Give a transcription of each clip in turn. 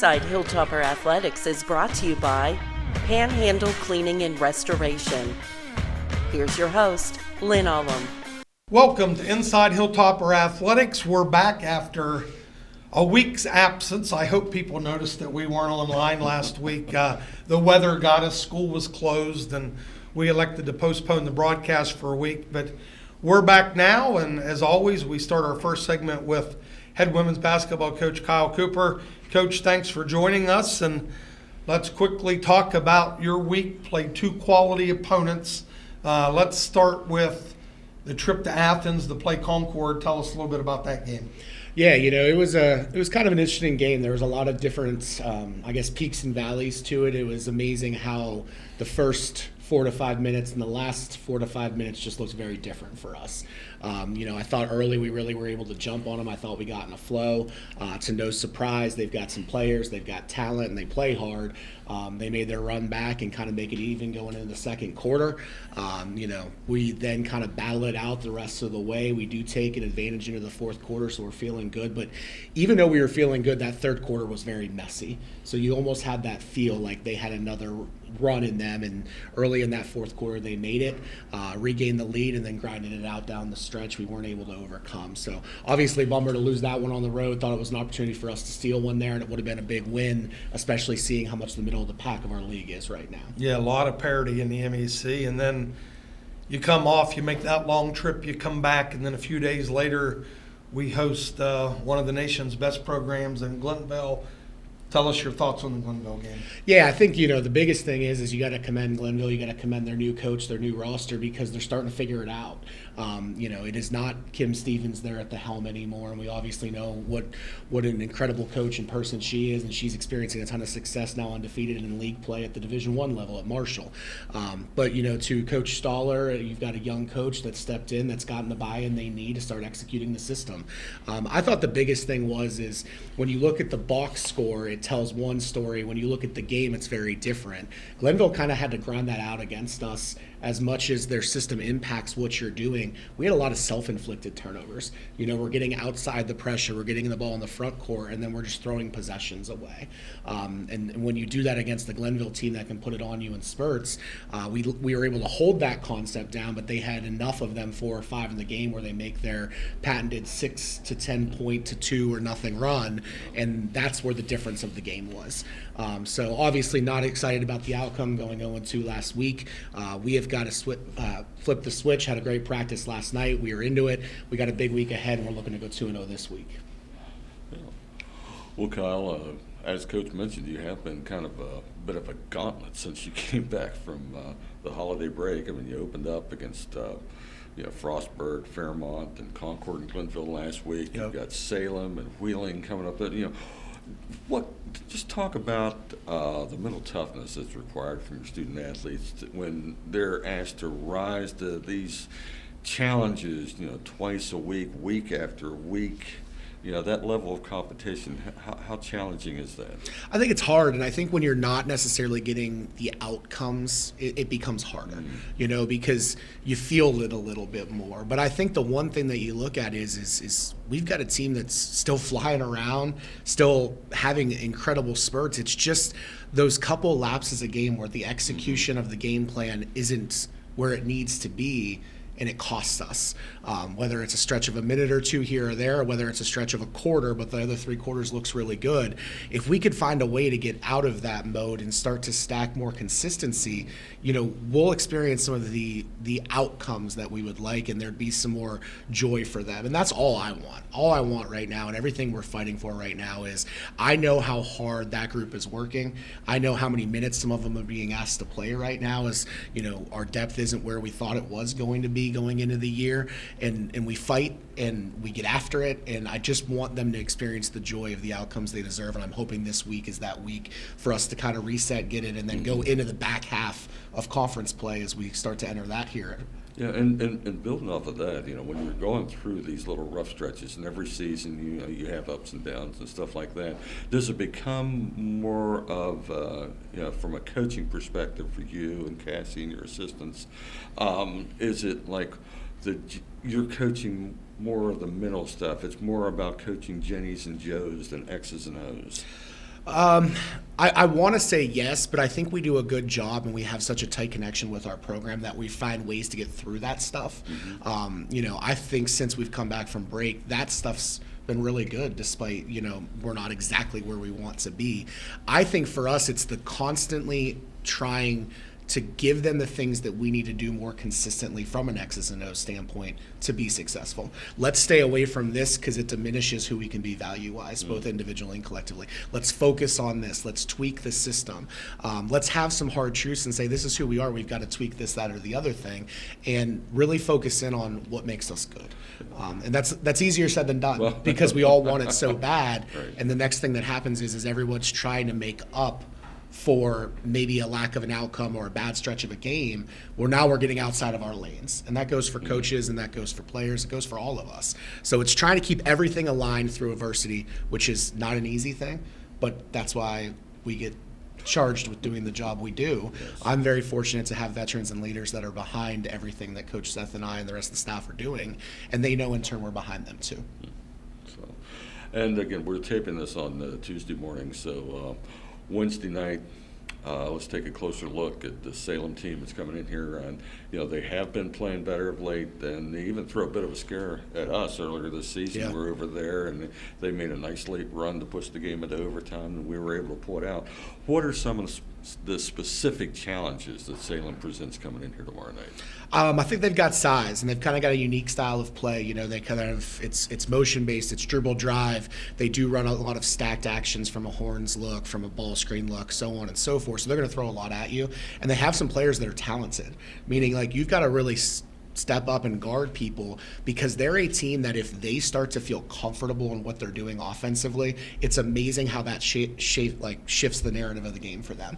Inside Hilltopper Athletics is brought to you by Panhandle Cleaning and Restoration. Here's your host, Lynn. Welcome to Inside Hilltopper Athletics. We're back after a week's absence. I hope people noticed that we weren't online last week. The weather got us, school was closed, and we elected to postpone the broadcast for a week. But we're back now, and as always, we start our first segment with head women's basketball coach Kyle Cooper. Coach, thanks for joining us, and let's quickly talk about your week. Played two quality opponents. Let's start with the trip to Athens to play Concord. Tell us a little bit about that game. Yeah, it was kind of an interesting game. There was a lot of different, peaks and valleys to it. It was amazing how the first 4 to 5 minutes and the last 4 to 5 minutes just looks very different for us. I thought early we really were able to jump on them. I thought we got in a flow. To no surprise, they've got some players, they've got talent, and they play hard. They made their run back and kind of make it even going into the second quarter. We then kind of battle it out the rest of the way. We do take an advantage into the fourth quarter, so we're feeling good. But even though we were feeling good, that third quarter was very messy. So you almost had that feel like they had another run in them, and early in that fourth quarter they made it, regained the lead, and then grinded it out down the stretch. We weren't able to overcome. So obviously bummer to lose that one on the road. Thought it was an opportunity for us to steal one there, and it would have been a big win, especially seeing how much the middle of the pack of our league is right now. Yeah, a lot of parity in the MEC, and then you come off, you make that long trip, you come back, and then a few days later we host one of the nation's best programs in Glenville. Tell us your thoughts on the Glenville game. Yeah, I think, the biggest thing is you got to commend Glenville. You got to commend their new coach, their new roster, because they're starting to figure it out. It is not Kim Stevens there at the helm anymore, and we obviously know what an incredible coach and person she is, and she's experiencing a ton of success now, undefeated in league play at the Division I level at Marshall. But to Coach Stoller, you've got a young coach that stepped in, that's gotten the buy-in they need to start executing the system. I thought the biggest thing is when you look at the box score, it tells one story. When you look at the game, it's very different. Glenville kind of had to grind that out against us. As much as their system impacts what you're doing, we had a lot of self-inflicted turnovers. We're getting outside the pressure, we're getting the ball in the front court, and then we're just throwing possessions away. And when you do that against the Glenville team that can put it on you in spurts, we were able to hold that concept down, but they had enough of them, 4 or 5 in the game, where they make their patented 6 to 10 point to 2 or nothing run, and that's where the difference of the game was. So obviously not excited about the outcome going 0-2 last week. We have got to flip the switch. Had a great practice last night. We are into it. We got a big week ahead, and we're looking to go 2-0 this week. Yeah. Well, Kyle, as Coach mentioned, you have been kind of a bit of a gauntlet since you came back from the holiday break. I mean, you opened up against Frostburg, Fairmont, and Concord and Glenville last week. Yep. You've got Salem and Wheeling coming up. Just talk about the mental toughness that's required from your student athletes when they're asked to rise to these challenges, twice a week, week after week. That level of competition, how challenging is that? I think it's hard, and I think when you're not necessarily getting the outcomes, it becomes harder, because you feel it a little bit more. But I think the one thing that you look at is we've got a team that's still flying around, still having incredible spurts. It's just those couple lapses a game where the execution of the game plan isn't where it needs to be, and it costs us, whether it's a stretch of a minute or two here or there, or whether it's a stretch of a quarter, but the other 3 quarters looks really good. If we could find a way to get out of that mode and start to stack more consistency, we'll experience some of the outcomes that we would like, and there'd be some more joy for them. And that's all I want. All I want right now, and everything we're fighting for right now, is I know how hard that group is working. I know how many minutes some of them are being asked to play right now, as our depth isn't where we thought it was going to be going into the year, and we fight and we get after it, and I just want them to experience the joy of the outcomes they deserve, and I'm hoping this week is that week for us to kind of reset, get it, and then go into the back half of conference play as we start to enter that here. Yeah, and building off of that, when you're going through these little rough stretches, and every season, you have ups and downs and stuff like that, does it become more of, from a coaching perspective for you and Cassie and your assistants, is it like you're coaching more of the mental stuff? It's more about coaching Jennies and Joes than X's and O's? I want to say yes, but I think we do a good job, and we have such a tight connection with our program that we find ways to get through that stuff. I think since we've come back from break, that stuff's been really good, despite, we're not exactly where we want to be. I think for us, it's the constantly trying to give them the things that we need to do more consistently from an X's and O's standpoint to be successful. Let's stay away from this because it diminishes who we can be value-wise, both individually and collectively. Let's focus on this. Let's tweak the system. Let's have some hard truths and say, this is who we are. We've got to tweak this, that, or the other thing, and really focus in on what makes us good. And that's easier said than done because we all want it so bad. Right. And the next thing that happens is everyone's trying to make up for maybe a lack of an outcome or a bad stretch of a game, where now we're getting outside of our lanes. And that goes for coaches, and that goes for players, it goes for all of us. So it's trying to keep everything aligned through adversity, which is not an easy thing, but that's why we get charged with doing the job we do. Yes. I'm very fortunate to have veterans and leaders that are behind everything that Coach Seth and I and the rest of the staff are doing, and they know in turn we're behind them too. So, and again, we're taping this on Tuesday morning, so Wednesday night, let's take a closer look at the Salem team that's coming in here. And, they have been playing better of late, and they even threw a bit of a scare at us earlier this season. Yeah. We were over there, and they made a nice late run to push the game into overtime, and we were able to pull it out. What are some of the specific challenges that Salem presents coming in here tomorrow night? I think they've got size, and they've kind of got a unique style of play. They kind of it's motion based, it's dribble drive. They do run a lot of stacked actions from a horns look, from a ball screen look, so on and so forth. So they're going to throw a lot at you, and they have some players that are talented. Meaning, like, you've got to really step up and guard people, because they're a team that if they start to feel comfortable in what they're doing offensively, it's amazing how that shifts the narrative of the game for them.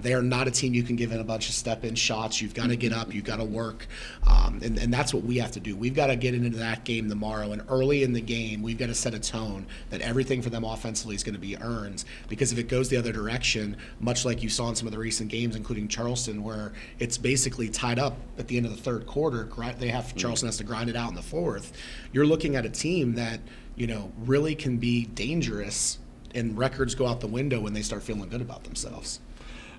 They are not a team you can give in a bunch of step-in shots. You've got to get up, you've got to work, and that's what we have to do. We've got to get into that game tomorrow, and early in the game, we've got to set a tone that everything for them offensively is going to be earned, because if it goes the other direction, much like you saw in some of the recent games, including Charleston, where it's basically tied up at the end of the third quarter, Charleston has to grind it out in the fourth. You're looking at a team that really can be dangerous, and records go out the window when they start feeling good about themselves.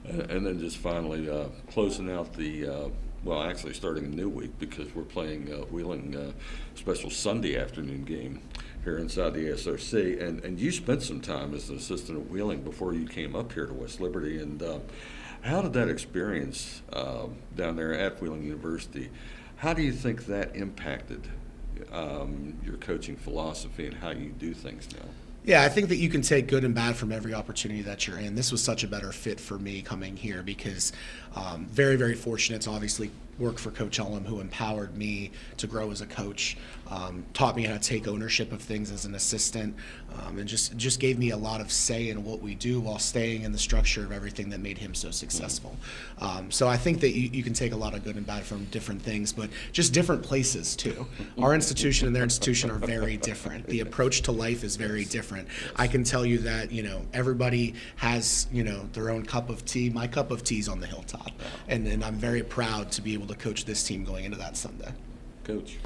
And then just finally closing out the actually starting a new week, because we're playing Wheeling special Sunday afternoon game here inside the SRC, and you spent some time as an assistant at Wheeling before you came up here to West Liberty, and how did that experience down there at Wheeling University? How do you think that impacted your coaching philosophy and how you do things now? Yeah, I think that you can take good and bad from every opportunity that you're in. This was such a better fit for me coming here, because very, very fortunate to obviously work for Coach Ullum, who empowered me to grow as a coach, taught me how to take ownership of things as an assistant, and just gave me a lot of say in what we do while staying in the structure of everything that made him so successful. So I think that you can take a lot of good and bad from different things, but just different places too. Our institution and their institution are very different. The approach to life is very different. I can tell you that, everybody has, their own cup of tea. My cup of tea is on the Hilltop, and I'm very proud to be able to coach this team going into that Sunday. Coach?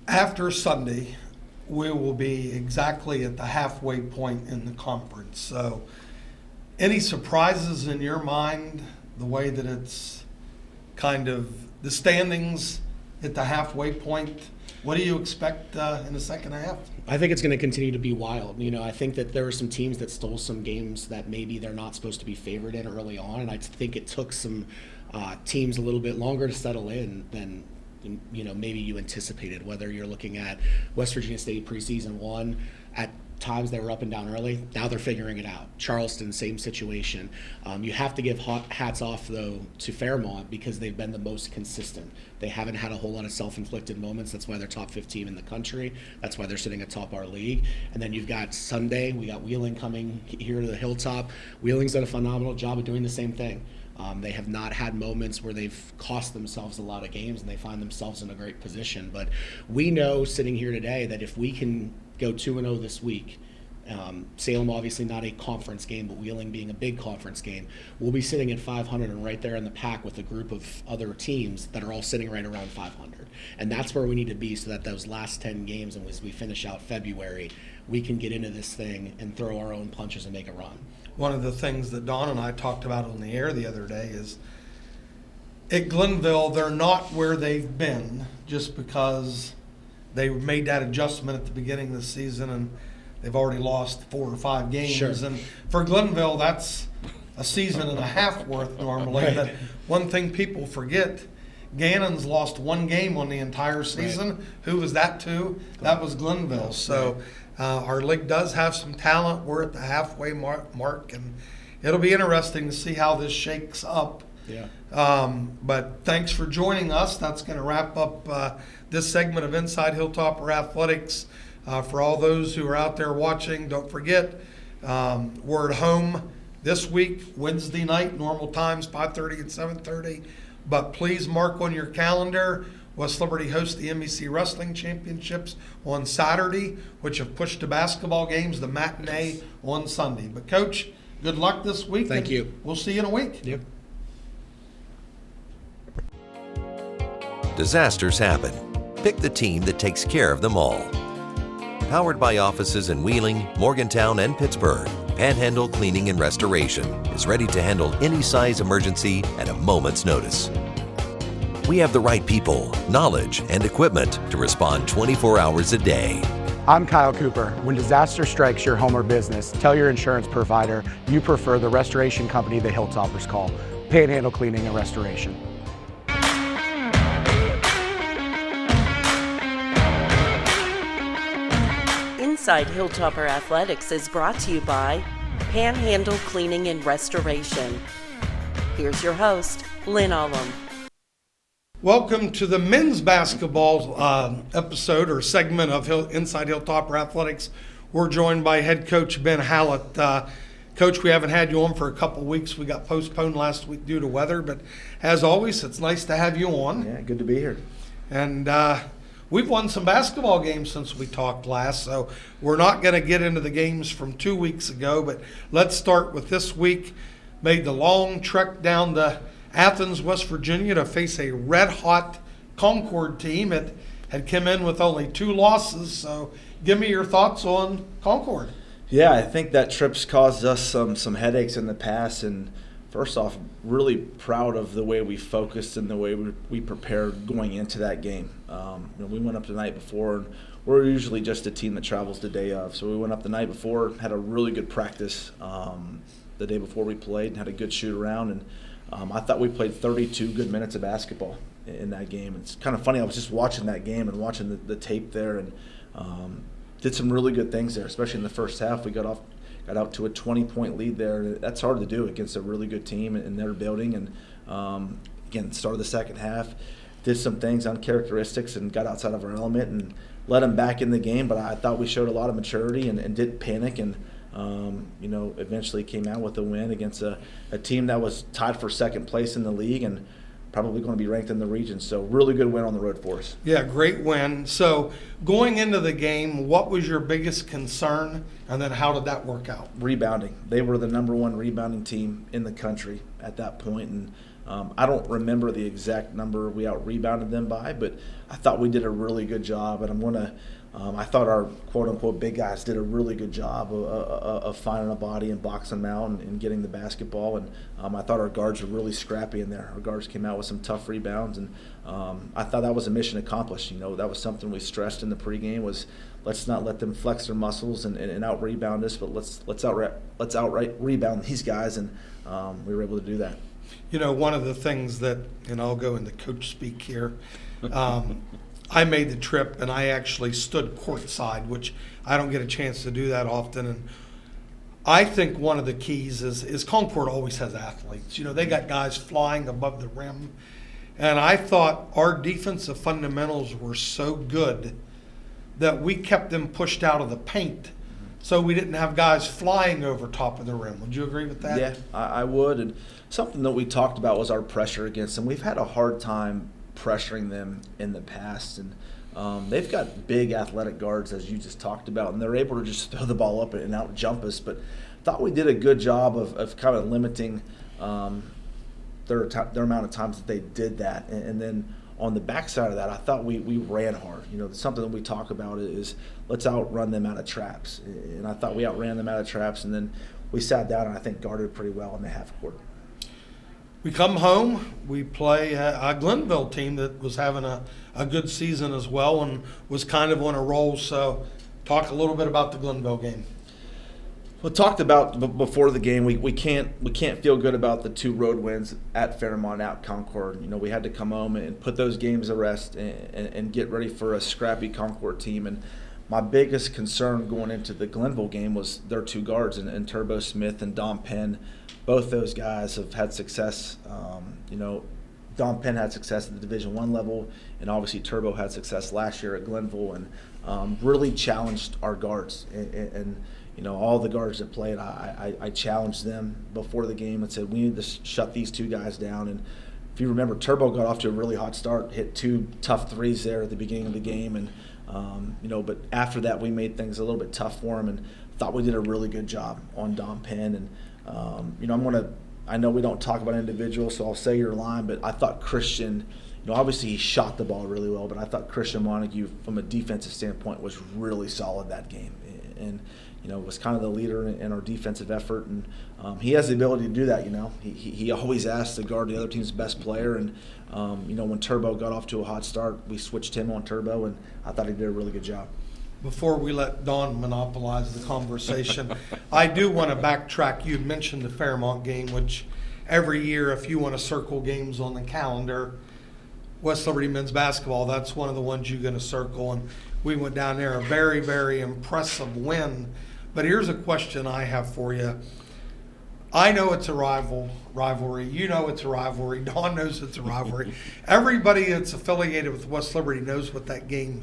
After Sunday, we will be exactly at the halfway point in the conference. So any surprises in your mind, the way that it's kind of the standings at the halfway point? What do you expect in the second half? I think it's going to continue to be wild. I think that there were some teams that stole some games that maybe they're not supposed to be favored in early on, and I think it took some teams a little bit longer to settle in than maybe you anticipated. Whether you're looking at West Virginia State preseason 1, at times they were up and down early. Now they're figuring it out. Charleston, same situation. You have to give hats off, though, to Fairmont, because they've been the most consistent. They haven't had a whole lot of self-inflicted moments. That's why they're top 15 in the country. That's why they're sitting atop our league. And then you've got Sunday. We got Wheeling coming here to the Hilltop. Wheeling's done a phenomenal job of doing the same thing. They have not had moments where they've cost themselves a lot of games, and they find themselves in a great position. But we know, sitting here today, that if we can go 2-0 this week, Salem obviously not a conference game, but Wheeling being a big conference game. We'll be sitting at 500 and right there in the pack with a group of other teams that are all sitting right around 500. And that's where we need to be so that those last 10 games, and as we finish out February, we can get into this thing and throw our own punches and make a run. One of the things that Don and I talked about on the air the other day is at Glenville, they're not where they've been just because they made that adjustment at the beginning of the season and they've already lost 4 or 5 games. Sure. And for Glenville, that's a season and a half worth normally. Right. But one thing people forget, Gannon's lost 1 game on the entire season. Right. Who was that to? That was Glenville. So our league does have some talent. We're at the halfway mark, and it'll be interesting to see how this shakes up. Yeah. But thanks for joining us. That's going to wrap up this segment of Inside Hilltopper Athletics. For all those who are out there watching, don't forget, we're at home this week, Wednesday night, normal times, 5:30 and 7:30. But please mark on your calendar, West Liberty hosts the MEC Wrestling Championships on Saturday, which have pushed to basketball games, the matinee on Sunday. But, Coach, good luck this week. Thank you. We'll see you in a week. Yep. Disasters happen. Pick the team that takes care of them all. Powered by offices in Wheeling, Morgantown, and Pittsburgh, Panhandle Cleaning and Restoration is ready to handle any size emergency at a moment's notice. We have the right people, knowledge, and equipment to respond 24 hours a day. I'm Kyle Cooper. When disaster strikes your home or business, tell your insurance provider you prefer the restoration company the Hilltoppers call, Panhandle Cleaning and Restoration. Inside Hilltopper Athletics is brought to you by Panhandle Cleaning and Restoration. Here's your host, Lynn. Welcome to the men's basketball episode or segment of Inside Hilltopper Athletics. We're joined by head coach Ben Hallett. Coach, we haven't had you on for a couple of weeks. We got postponed last week due to weather, but as always, it's nice to have you on. Yeah, good to be here. And we've won some basketball games since we talked last, so we're not going to get into the games from 2 weeks ago, but let's start with this week. Made the long trek down to Athens, West Virginia to face a red-hot Concord team. It had come in with only 2 losses, so give me your thoughts on Concord. Yeah, I think that trip's caused us some headaches in the past, and first off, really proud of the way we focused and the way we prepared going into that game. We went up the night before, and we're usually just a team that travels the day of. So we went up the night before, had a really good practice the day before we played, and had a good shoot around. And I thought we played 32 good minutes of basketball in that game. It's kind of funny. I was just watching that game and watching the tape there, and did some really good things there, especially in the first half. We got out to a 20-point lead there. That's hard to do against a really good team in their building. And again, started the second half, did some things on characteristics and got outside of our element and let them back in the game. But I thought we showed a lot of maturity and didn't panic, and eventually came out with a win against a team that was tied for second place in the league and probably going to be ranked in the region. So really good win on the road for us. Yeah, great win. So going into the game, what was your biggest concern, and then how did that work out? Rebounding. They were the number 1 rebounding team in the country at that point, and I don't remember the exact number we out-rebounded them by, but I thought we did a really good job, and I thought our quote-unquote big guys did a really good job of finding a body and boxing them out and getting the basketball. And I thought our guards were really scrappy in there. Our guards came out with some tough rebounds, and I thought that was a mission accomplished. That was something we stressed in the pregame was let's not let them flex their muscles and out-rebound us, but let's outright rebound these guys, and we were able to do that. One of the things that, and I'll go into coach speak here, I made the trip and I actually stood courtside, which I don't get a chance to do that often. And I think one of the keys is Concord always has athletes. They got guys flying above the rim. And I thought our defensive fundamentals were so good that we kept them pushed out of the paint, so we didn't have guys flying over top of the rim. Would you agree with that? Yeah, I would. And something that we talked about was our pressure against them. We've had a hard time pressuring them in the past, and They've got big athletic guards, as you just talked about, and they're able to just throw the ball up and out jump us. But I thought we did a good job of kind of limiting their amount of times that they did that. And then on the backside of that, I thought we ran hard. Something that we talk about is let's outrun them out of traps. And I thought we outran them out of traps, and then we sat down and I think guarded pretty well in the half court. We come home, we play a Glenville team that was having a good season as well and was kind of on a roll. So talk a little bit about the Glenville game. Well, talked about before the game, we can't feel good about the 2 road wins at Fairmont, at Concord. We had to come home and put those games to rest and get ready for a scrappy Concord team. And my biggest concern going into the Glenville game was their 2 guards, and Turbo Smith and Dom Penn. Both those guys have had success. Dom Penn had success at the Division I level, and obviously Turbo had success last year at Glenville, and really challenged our guards. And all the guards that played, I challenged them before the game and said, we need to shut these 2 guys down. And if you remember, Turbo got off to a really hot start, hit 2 tough threes there at the beginning of the game. And, but after that, we made things a little bit tough for him and thought we did a really good job on Dom Penn. And, I know we don't talk about individuals, so I'll say your line, but I thought Christian, obviously he shot the ball really well, but I thought Christian Montague, from a defensive standpoint, was really solid that game. And was kind of the leader in our defensive effort, and he has the ability to do that. He always asks to guard the other team's best player, and when Turbo got off to a hot start, we switched him on Turbo, and I thought he did a really good job. Before we let Dawn monopolize the conversation, I do want to backtrack. You mentioned the Fairmont game, which every year, if you want to circle games on the calendar, West Liberty men's basketball, that's one of the ones you're going to circle. And we went down there, a very, very impressive win. But here's a question I have for you. I know it's a rivalry. You know it's a rivalry. Dawn knows it's a rivalry. Everybody that's affiliated with West Liberty knows what that game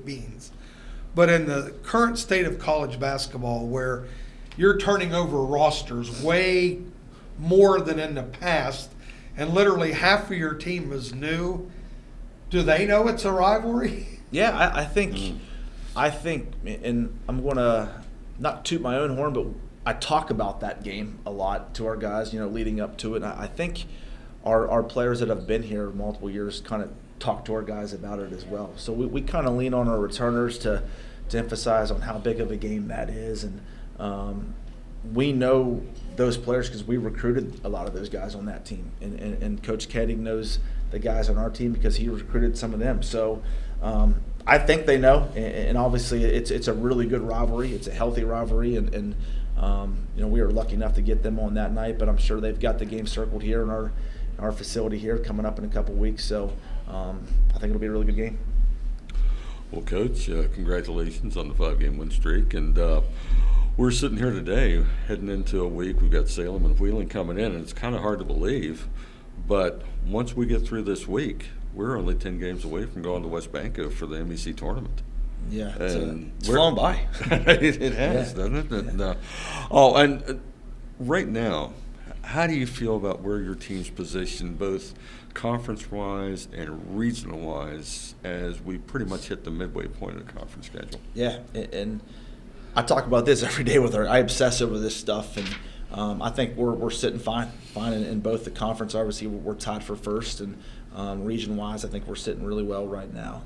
means. But in the current state of college basketball, where you're turning over rosters way more than in the past, and literally half of your team is new, do they know it's a rivalry? Yeah, I think, and I'm going to not toot my own horn, but I talk about that game a lot to our guys, leading up to it. And I think our players that have been here multiple years kind of talk to our guys about it as well. So we kind of lean on our returners to emphasize on how big of a game that is. And we know those players because we recruited a lot of those guys on that team. And Coach Keding knows the guys on our team because he recruited some of them. So I think they know. And obviously it's a really good rivalry. It's a healthy rivalry. And we were lucky enough to get them on that night. But I'm sure they've got the game circled here in our facility here coming up in a couple weeks. So I think it'll be a really good game. Well, Coach, congratulations on the 5-game win streak. And we're sitting here today heading into a week. We've got Salem and Wheeling coming in, and it's kind of hard to believe. But once we get through this week, we're only 10 games away from going to West Banco for the MEC tournament. Yeah, it's flown by. It has, doesn't it? And, and right now, how do you feel about where your team's positioned, both conference-wise and regional-wise, as we pretty much hit the midway point of the conference schedule? Yeah, and I talk about this every day with her. I obsess over this stuff, and I think we're sitting fine in both the conference. Obviously, we're tied for first, and region-wise, I think we're sitting really well right now.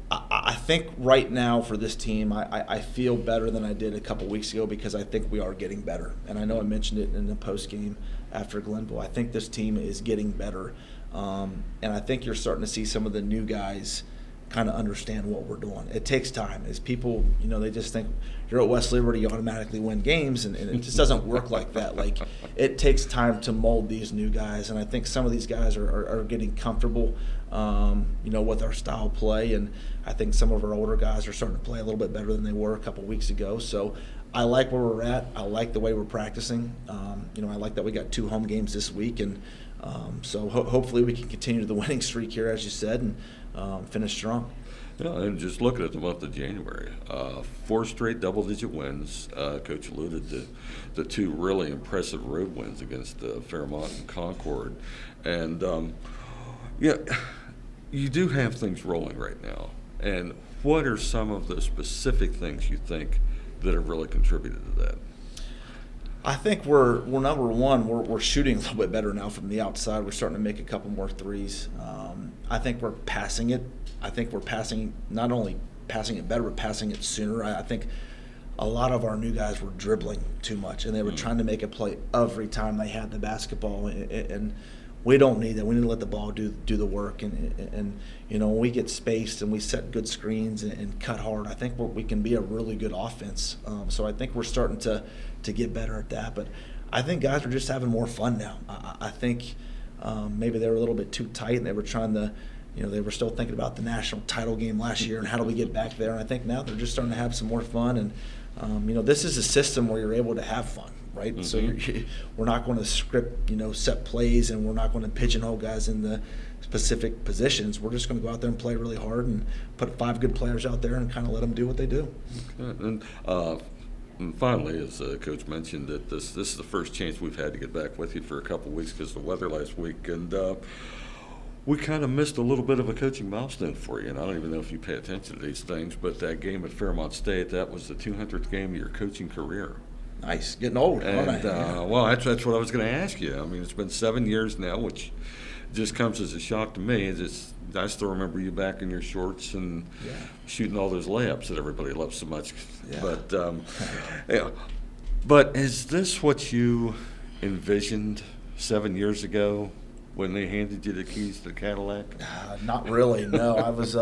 I think right now for this team, I feel better than I did a couple weeks ago because I think we are getting better. And I know I mentioned it in the post game after Glenville. I think this team is getting better. And I think you're starting to see some of the new guys kind of understand what we're doing. It takes time. As people, they just think you're at West Liberty, you automatically win games, and it just doesn't work like that. Like, it takes time to mold these new guys, and I think some of these guys are getting comfortable, with our style of play, and I think some of our older guys are starting to play a little bit better than they were a couple weeks ago. So I like where we're at. I like the way we're practicing. I like that we got 2 home games this week, and so hopefully we can continue the winning streak here, as you said, and finish strong. Yeah, and just looking at the month of January, 4 straight double-digit wins. Coach alluded to the 2 really impressive road wins against Fairmont and Concord. And, you do have things rolling right now. And what are some of the specific things you think that have really contributed to that? I think we're number one. We're shooting a little bit better now from the outside. We're starting to make a couple more threes. I think we're passing it. I think we're passing, not only passing it better, but passing it sooner. I think a lot of our new guys were dribbling too much, and they were trying to make a play every time they had the basketball. And we don't need that. We need to let the ball do the work. And you know, when we get spaced and we set good screens and cut hard, I think we can be a really good offense. So I think we're starting to get better at that. But I think guys are just having more fun now. I think maybe they were a little bit too tight, and they were trying to, you know, they were still thinking about the national title game last year and how do we get back there. And I think now they're just starting to have some more fun. And you know, this is a system where you're able to have fun, right? Mm-hmm. So we're not going to script, you know, set plays, and we're not going to pigeonhole guys in the specific positions. We're just going to go out there and play really hard and put 5 good players out there and kind of let them do what they do. Okay. And finally, as Coach mentioned, that this is the first chance we've had to get back with you for a couple of weeks because of the weather last week, and we kind of missed a little bit of a coaching milestone for you. And I don't even know if you pay attention to these things, but that game at Fairmont State, that was the 200th game of your coaching career. Nice, getting old. And well, that's what I was going to ask you. I mean, it's been 7 years now, which just comes as a shock to me. I still remember you back in your shorts and shooting all those layups that everybody loves so much. Yeah. But yeah. But is this what you envisioned 7 years ago when they handed you the keys to the Cadillac? Not really. No, I was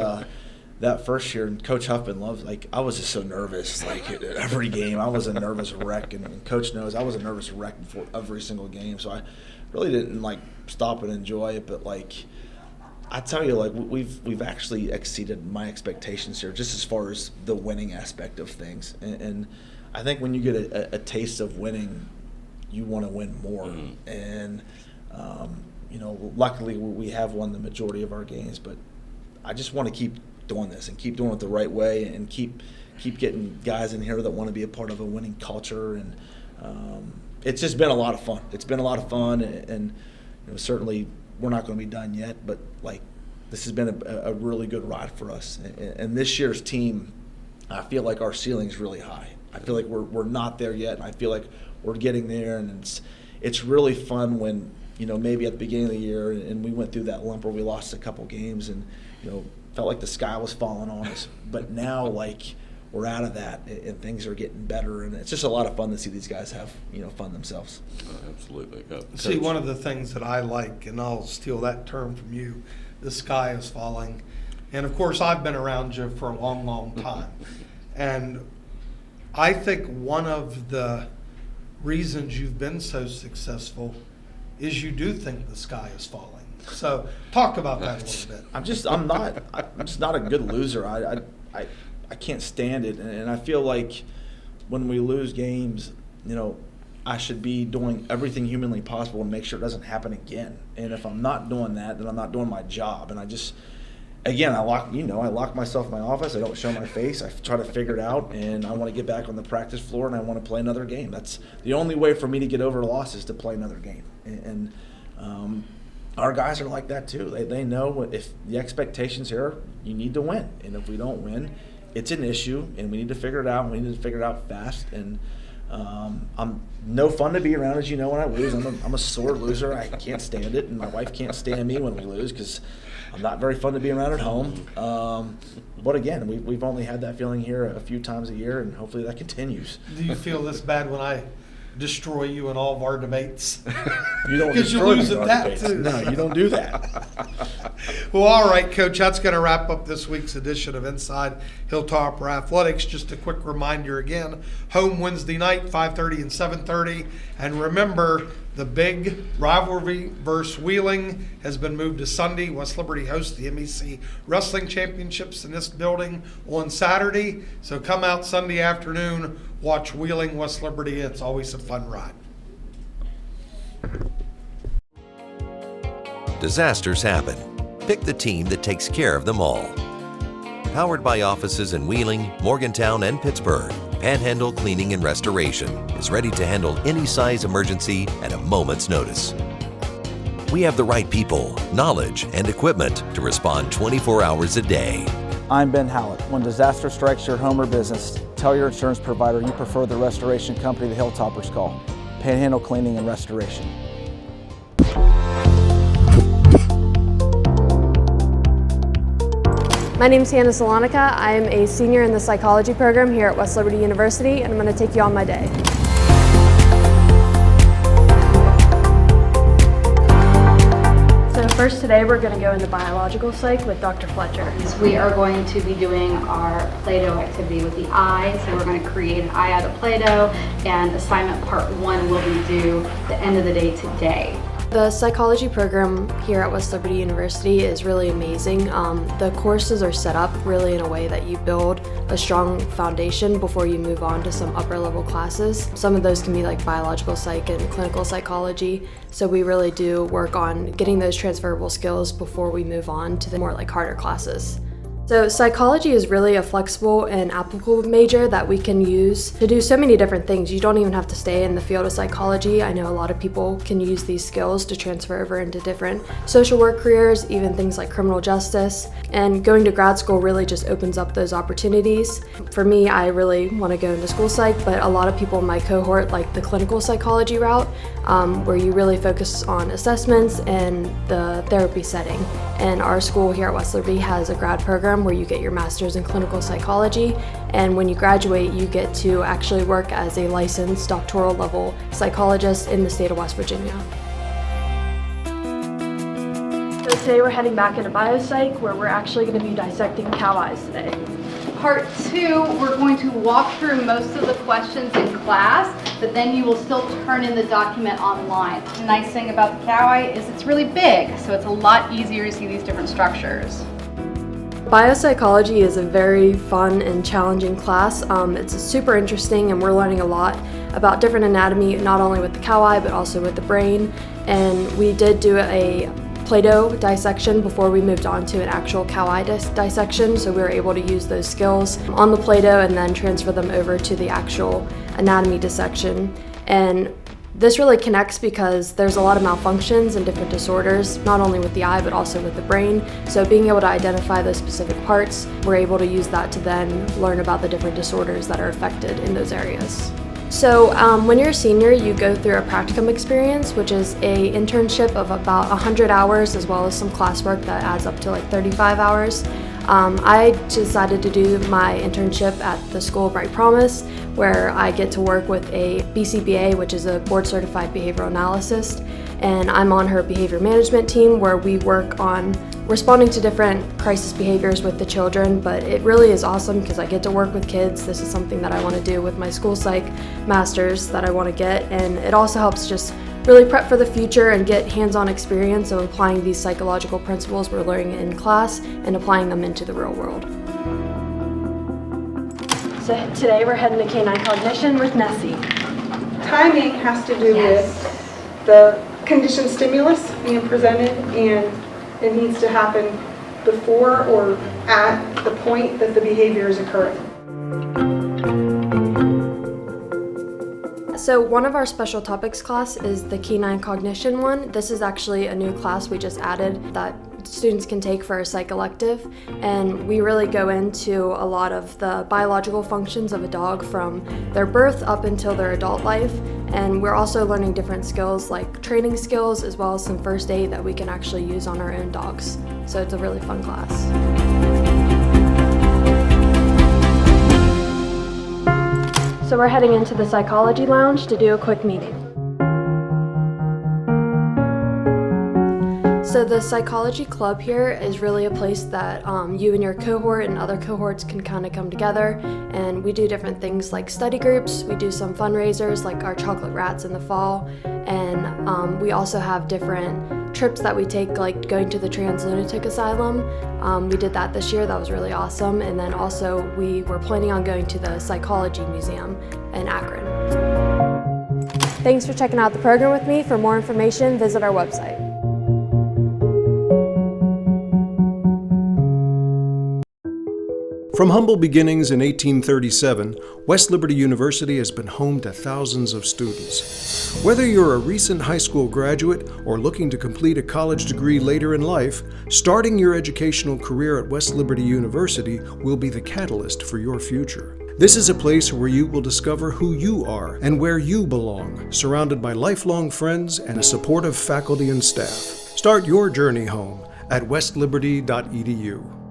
that first year, and Coach Huffman loves. Like, I was just so nervous. Like, at every game, I was a nervous wreck, and Coach knows I was a nervous wreck before every single game. So I really didn't like stop and enjoy it. But like, I tell you, like, we've actually exceeded my expectations here, just as far as the winning aspect of things. And I think when you get a taste of winning, you want to win more. Mm-hmm. And you know, luckily we have won the majority of our games, but I just want to keep doing this and keep doing it the right way, and keep getting guys in here that want to be a part of a winning culture. And it's just been a lot of fun. It's been a lot of fun, and you know, certainly we're not going to be done yet, but like, this has been a really good ride for us. And this year's team, I feel like our ceiling's really high. I feel like we're not there yet, and I feel like we're getting there. And it's really fun when, you know, maybe at the beginning of the year, and we went through that lump where we lost a couple games, and you know, felt like the sky was falling on us. But now, like, we're out of that, and things are getting better, and it's just a lot of fun to see these guys have, you know, fun themselves. Absolutely. See, one of the things that I like, and I'll steal that term from you, the sky is falling. And of course, I've been around you for a long, long time. And I think one of the reasons you've been so successful is you do think the sky is falling. So talk about that a little bit. I'm just not a good loser. I can't stand it, and I feel like when we lose games, you know, I should be doing everything humanly possible to make sure it doesn't happen again. And if I'm not doing that, then I'm not doing my job. And I just, again, I lock myself in my office. I don't show my face. I try to figure it out, and I want to get back on the practice floor, and I want to play another game. That's the only way for me to get over a loss, is to play another game. And our guys are like that too. They know if the expectations here, you need to win, and if we don't win, it's an issue, and we need to figure it out. We need to figure it out fast. And I'm no fun to be around, as you know, when I lose. I'm a sore loser. I can't stand it, and my wife can't stand me when we lose because I'm not very fun to be around at home. But again, we've only had that feeling here a few times a year, and hopefully that continues. Do you feel this bad when I destroy you in all of our debates? You don't because you destroy lose me in at our that debates. too. No, you don't do that. Well, all right, Coach, that's going to wrap up this week's edition of Inside Hilltopper Athletics. Just a quick reminder again, home Wednesday night, 5:30 and 7:30. And remember, the big rivalry versus Wheeling has been moved to Sunday. West Liberty hosts the MEC Wrestling Championships in this building on Saturday. So come out Sunday afternoon, watch Wheeling West Liberty. It's always a fun ride. Disasters happen. Pick the team that takes care of them all. Powered by offices in Wheeling, Morgantown, and Pittsburgh, Panhandle Cleaning and Restoration is ready to handle any size emergency at a moment's notice. We have the right people, knowledge, and equipment to respond 24 hours a day. I'm Ben Hallett. When disaster strikes your home or business, tell your insurance provider you prefer the restoration company the Hilltoppers call, Panhandle Cleaning and Restoration. My name is Hannah Salonica. I'm a senior in the psychology program here at West Liberty University, and I'm going to take you on my day. So first today we're going to go into biological psych with Dr. Fletcher. We are going to be doing our Play-Doh activity with the eye. So we're going to create an eye out of Play-Doh, and assignment part 1 will be due the end of the day today. The psychology program here at West Liberty University is really amazing. The courses are set up really in a way that you build a strong foundation before you move on to some upper level classes. Some of those can be like biological psych and clinical psychology. So we really do work on getting those transferable skills before we move on to the more like harder classes. So psychology is really a flexible and applicable major that we can use to do so many different things. You don't even have to stay in the field of psychology. I know a lot of people can use these skills to transfer over into different social work careers, even things like criminal justice. And going to grad school really just opens up those opportunities. For me, I really want to go into school psych, but a lot of people in my cohort like the clinical psychology route, where you really focus on assessments and the therapy setting. And our school here at West Liberty has a grad program where you get your master's in clinical psychology, and when you graduate you get to actually work as a licensed doctoral level psychologist in the state of West Virginia. So today we're heading back into biopsych, where we're actually going to be dissecting cow eyes today. Part 2, we're going to walk through most of the questions in class, but then you will still turn in the document online. The nice thing about the cow eye is it's really big, so it's a lot easier to see these different structures. Biopsychology is a very fun and challenging class. It's super interesting, and we're learning a lot about different anatomy, not only with the cow eye but also with the brain. And we did do a Play-Doh dissection before we moved on to an actual cow eye dissection, so we were able to use those skills on the Play-Doh and then transfer them over to the actual anatomy dissection. And this really connects because there's a lot of malfunctions and different disorders, not only with the eye but also with the brain. So being able to identify those specific parts, we're able to use that to then learn about the different disorders that are affected in those areas. So when you're a senior, you go through a practicum experience, which is a internship of about 100 hours, as well as some classwork that adds up to like 35 hours. I decided to do my internship at the School of Bright Promise, where I get to work with a BCBA, which is a board certified behavioral analyst, and I'm on her behavior management team, where we work on responding to different crisis behaviors with the children. But it really is awesome because I get to work with kids. This is something that I want to do with my school psych masters that I want to get, and it also helps just really prep for the future and get hands-on experience of applying these psychological principles we're learning in class and applying them into the real world. So today we're heading to canine cognition with Nessie. Timing has to do with the conditioned stimulus being presented, and it needs to happen before or at the point that the behavior is occurring. So one of our special topics class is the canine cognition one. This is actually a new class we just added that students can take for a psych elective, and we really go into a lot of the biological functions of a dog from their birth up until their adult life. And we're also learning different skills like training skills, as well as some first aid that we can actually use on our own dogs. So it's a really fun class. So we're heading into the psychology lounge to do a quick meeting. So the psychology club here is really a place that you and your cohort and other cohorts can kind of come together, and we do different things like study groups. We do some fundraisers like our chocolate rats in the fall, and we also have different trips that we take, like going to the trans lunatic asylum. We did that this year. That was really awesome. And then also we were planning on going to the psychology museum in Akron. Thanks for checking out the program with me. For more information, visit our website. From humble beginnings in 1837, West Liberty University has been home to thousands of students. Whether you're a recent high school graduate or looking to complete a college degree later in life, starting your educational career at West Liberty University will be the catalyst for your future. This is a place where you will discover who you are and where you belong, surrounded by lifelong friends and a supportive faculty and staff. Start your journey home at westliberty.edu.